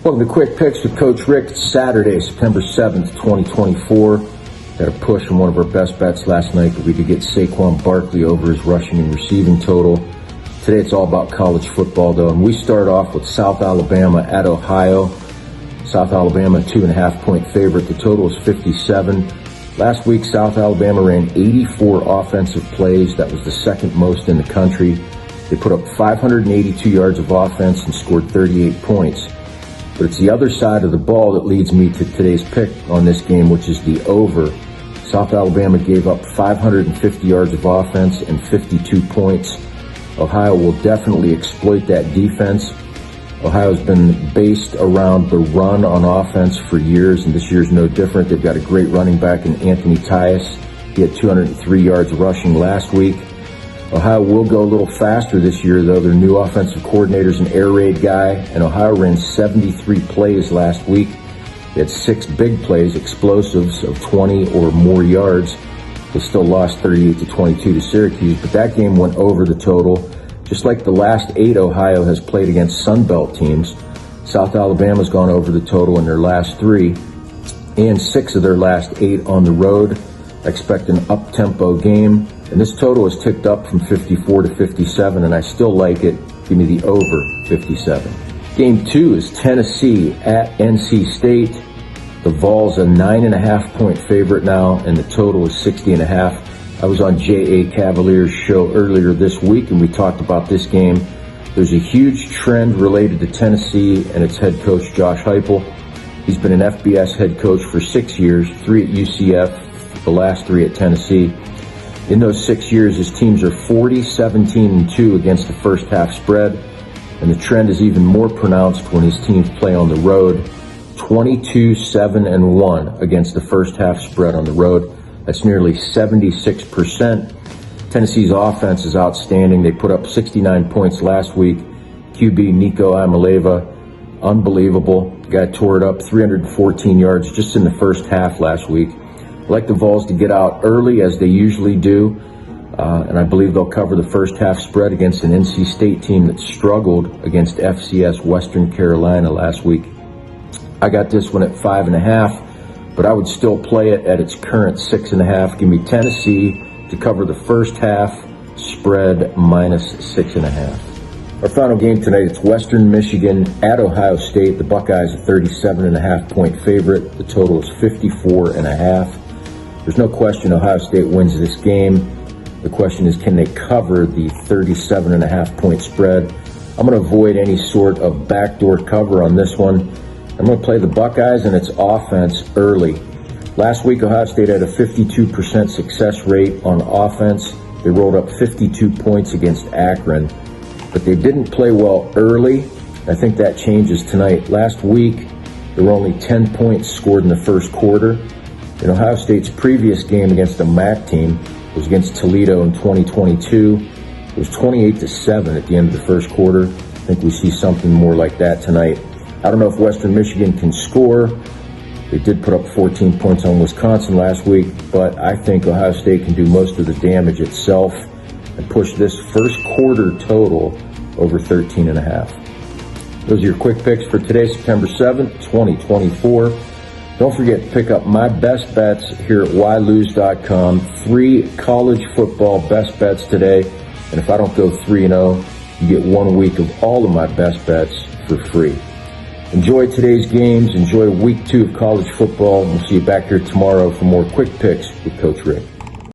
Welcome to Quick Picks with Coach Rick. It's Saturday, September 7th, 2024. Got a push on one of our best bets last night that we could get Saquon Barkley over his rushing and receiving total. Today it's all about college football though, and we start off with South Alabama at Ohio. South Alabama 2.5-point favorite. The total is 57. Last week South Alabama ran 84 offensive plays. That was the second most in the country. They put up 582 yards of offense and scored 38 points. But it's the other side of the ball that leads me to today's pick on this game, which is the over. South Alabama gave up 550 yards of offense and 52 points. Ohio will definitely exploit that defense. Ohio's been based around the run on offense for years, and this year's no different. They've got a great running back in Anthony Tyus. He had 203 yards rushing last week. Ohio will go a little faster this year, though. Their new offensive coordinator's an air raid guy, and Ohio ran 73 plays last week. They had 6 big plays, explosives of 20 or more yards. They still lost 38-22 to Syracuse, but that game went over the total. Just like the last 8 Ohio has played against Sun Belt teams, South Alabama's gone over the total in their last 3 and 6 of their last 8 on the road. I expect an up-tempo game. And this total is ticked up from 54 to 57, and I still like it. Give me the over 57. Game 2 is Tennessee at NC State. The Vols a 9.5-point favorite now, and the total is 60.5. I was on Cavalier's show earlier this week, and we talked about this game. There's a huge trend related to Tennessee and its head coach, Josh Heupel. He's been an FBS head coach for 6 years, 3 at UCF, the last 3 at Tennessee. In those 6 years, his teams are 40-17-2 against the first half spread, and the trend is even more pronounced when his teams play on the road, 22-7-1 against the first half spread on the road. That's nearly 76%. Tennessee's offense is outstanding. They put up 69 points last week. QB Nico Amaleva, unbelievable. The guy tore it up, 314 yards just in the first half last week. I like the Vols to get out early, as they usually do, and I believe they'll cover the first half spread against an NC State team that struggled against FCS Western Carolina last week. I got this one at 5.5, but I would still play it at its current 6.5. Give me Tennessee to cover the first half spread minus 6.5. Our final game tonight, it's Western Michigan at Ohio State. The Buckeyes a 37.5-point favorite. The total is 54.5. There's no question Ohio State wins this game. The question is, can they cover the 37.5-point spread? I'm going to avoid any sort of backdoor cover on this one. I'm going to play the Buckeyes and its offense early. Last week, Ohio State had a 52% success rate on offense. They rolled up 52 points against Akron, but they didn't play well early. I think that changes tonight. Last week, there were only 10 points scored in the first quarter. In Ohio State's previous game against a MAC team, it was against Toledo in 2022. It was 28-7 at the end of the first quarter. I think we see something more like that tonight. I don't know if Western Michigan can score. They did put up 14 points on Wisconsin last week, but I think Ohio State can do most of the damage itself and push this first quarter total over 13.5. Those are your quick picks for today, September 7th, 2024. Don't forget to pick up my best bets here at whylose.com. 3 college football best bets today. And if I don't go 3-0, you get 1 week of all of my best bets for free. Enjoy today's games. Enjoy week 2 of college football. And we'll see you back here tomorrow for more quick picks with Coach Rick.